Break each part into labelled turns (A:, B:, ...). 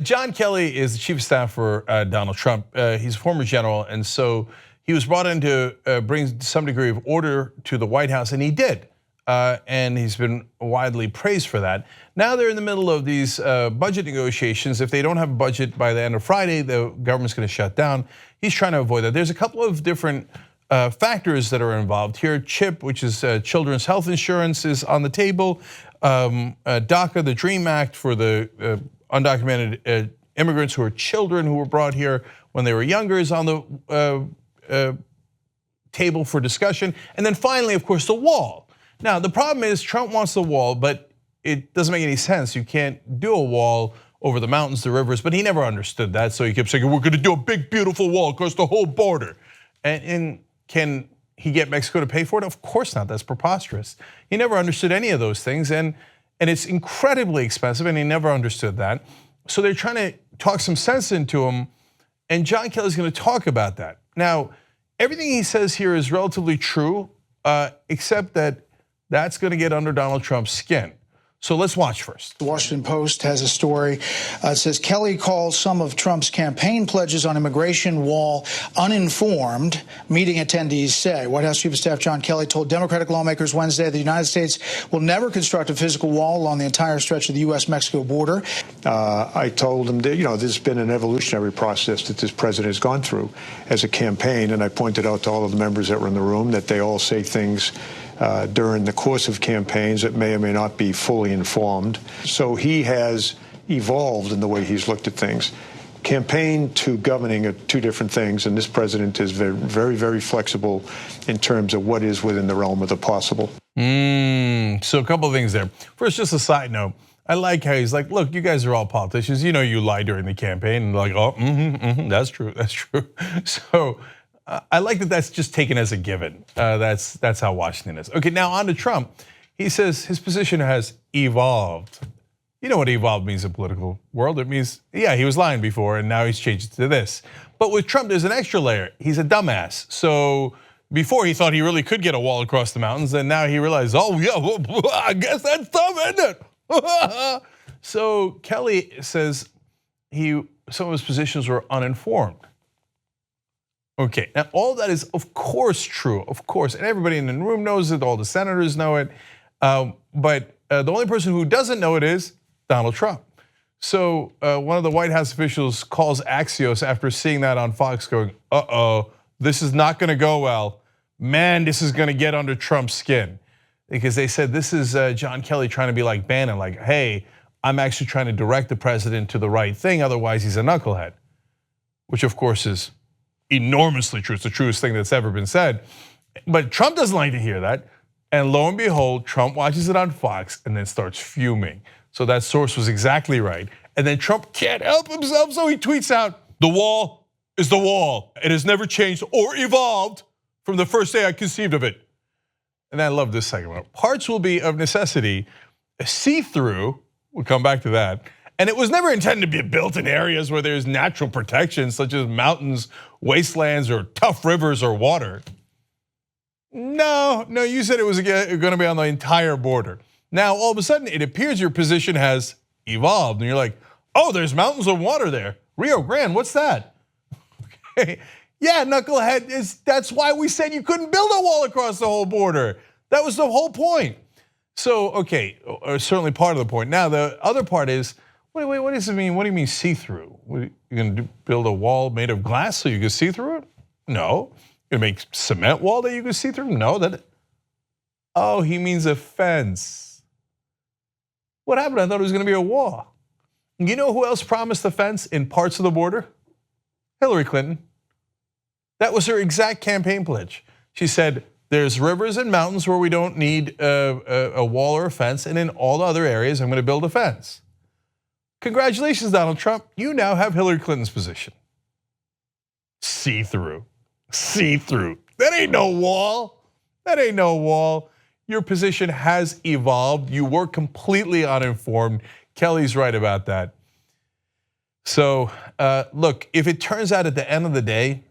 A: John Kelly is the chief of staff for Donald Trump. He's a former general, and so he was brought in to bring some degree of order to the White House, and he did. And he's been widely praised for that. Now they're in the middle of these budget negotiations. If they don't have a budget by the end of Friday, the government's going to shut down. He's trying to avoid that. There's a couple of different factors that are involved here. CHIP, which is children's health insurance, is on the table. DACA, the DREAM Act for the undocumented immigrants who are children who were brought here when they were younger, is on the table for discussion. And then finally, of course, the wall. Now, the problem is Trump wants the wall, but it doesn't make any sense. You can't do a wall over the mountains, the rivers, but he never understood that. So he kept saying, we're gonna do a big, beautiful wall across the whole border. And can he get Mexico to pay for it? Of course not, that's preposterous. He never understood any of those things, and it's incredibly expensive, and he never understood that. So they're trying to talk some sense into him, and John Kelly's gonna talk about that. Now, everything he says here is relatively true, except that that's gonna get under Donald Trump's skin. So let's watch first.
B: The Washington Post has a story. It says Kelly calls some of Trump's campaign pledges on immigration wall uninformed, meeting attendees say. White House Chief of Staff John Kelly told Democratic lawmakers Wednesday that the United States will never construct a physical wall along the entire stretch of the U.S.-Mexico border.
C: I told him that, there's been an evolutionary process that this president has gone through as a campaign, and I pointed out to all of the members that were in the room that they all say things during the course of campaigns that may or may not be fully informed. So he has evolved in the way he's looked at things. Campaign to governing are two different things, and this president is very, very, very flexible in terms of what is within the realm of the possible.
A: So a couple of things there. First, just a side note. I like how he's like, look, you guys are all politicians. You know you lie during the campaign. And like, oh, that's true, that's true. So I like that that's just taken as a given. That's how Washington is. Okay, now on to Trump. He says his position has evolved. You know what evolved means in the political world? It means, yeah, he was lying before and now he's changed it to this. But with Trump, there's an extra layer. He's a dumbass. So before he thought he really could get a wall across the mountains, and now he realized, oh yeah, well, I guess that's tough, isn't it? So Kelly says some of his positions were uninformed. Okay, now all that is of course true, of course, and everybody in the room knows it, all the senators know it, but the only person who doesn't know it is Donald Trump. So one of the White House officials calls Axios after seeing that on Fox going, this is not gonna go well. Man, this is gonna get under Trump's skin. Because they said this is John Kelly trying to be like Bannon, like, hey, I'm actually trying to direct the president to the right thing, otherwise he's a knucklehead. Which of course is enormously true. It's the truest thing that's ever been said. But Trump doesn't like to hear that. And lo and behold, Trump watches it on Fox and then starts fuming. So that source was exactly right. And then Trump can't help himself, so he tweets out, the wall is the wall. It has never changed or evolved from the first day I conceived of it. And I love this second one. Parts will be of necessity see-through, we'll come back to that, and it was never intended to be built in areas where there's natural protection, such as mountains, wastelands, or tough rivers or water. No, you said it was gonna be on the entire border. Now, all of a sudden, it appears your position has evolved, and you're like, oh, there's mountains of water there. Rio Grande, what's that? Okay. Yeah, knucklehead, that's why we said you couldn't build a wall across the whole border. That was the whole point. So, okay, certainly part of the point. Now, the other part is, wait, what does it mean? What do you mean see-through? You're gonna build a wall made of glass so you can see through it? No. You're gonna make cement wall that you can see through? No. Oh, he means a fence. What happened? I thought it was gonna be a wall. You know who else promised a fence in parts of the border? Hillary Clinton. That was her exact campaign pledge. She said, there's rivers and mountains where we don't need a wall or a fence, and in all the other areas, I'm gonna build a fence. Congratulations, Donald Trump. You now have Hillary Clinton's position. See-through, see-through. That ain't no wall. That ain't no wall. Your position has evolved. You were completely uninformed. Kelly's right about that. So look, if it turns out at the end of the day,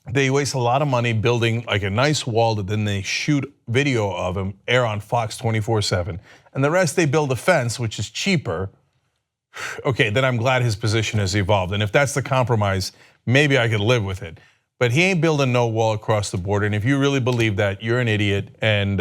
A: they waste a lot of money building like a nice wall that then they shoot video of them, air on Fox 24/7. And the rest they build a fence, which is cheaper. Okay, then I'm glad his position has evolved. And if that's the compromise, maybe I could live with it. But he ain't building no wall across the border. And if you really believe that, you're an idiot. And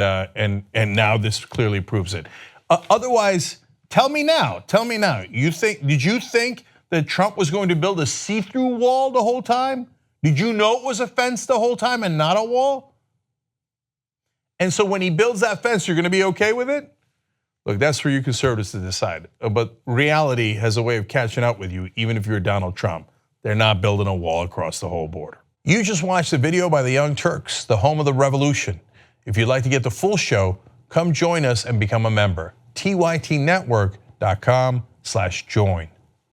A: now this clearly proves it. Otherwise, tell me now. Tell me now. Did you think that Trump was going to build a see-through wall the whole time? Did you know it was a fence the whole time and not a wall? And so when he builds that fence, you're going to be okay with it? Look, that's for you conservatives to decide. But reality has a way of catching up with you, even if you're Donald Trump. They're not building a wall across the whole border. You just watched a video by the Young Turks, the home of the revolution. If you'd like to get the full show, come join us and become a member. tytnetwork.com/join.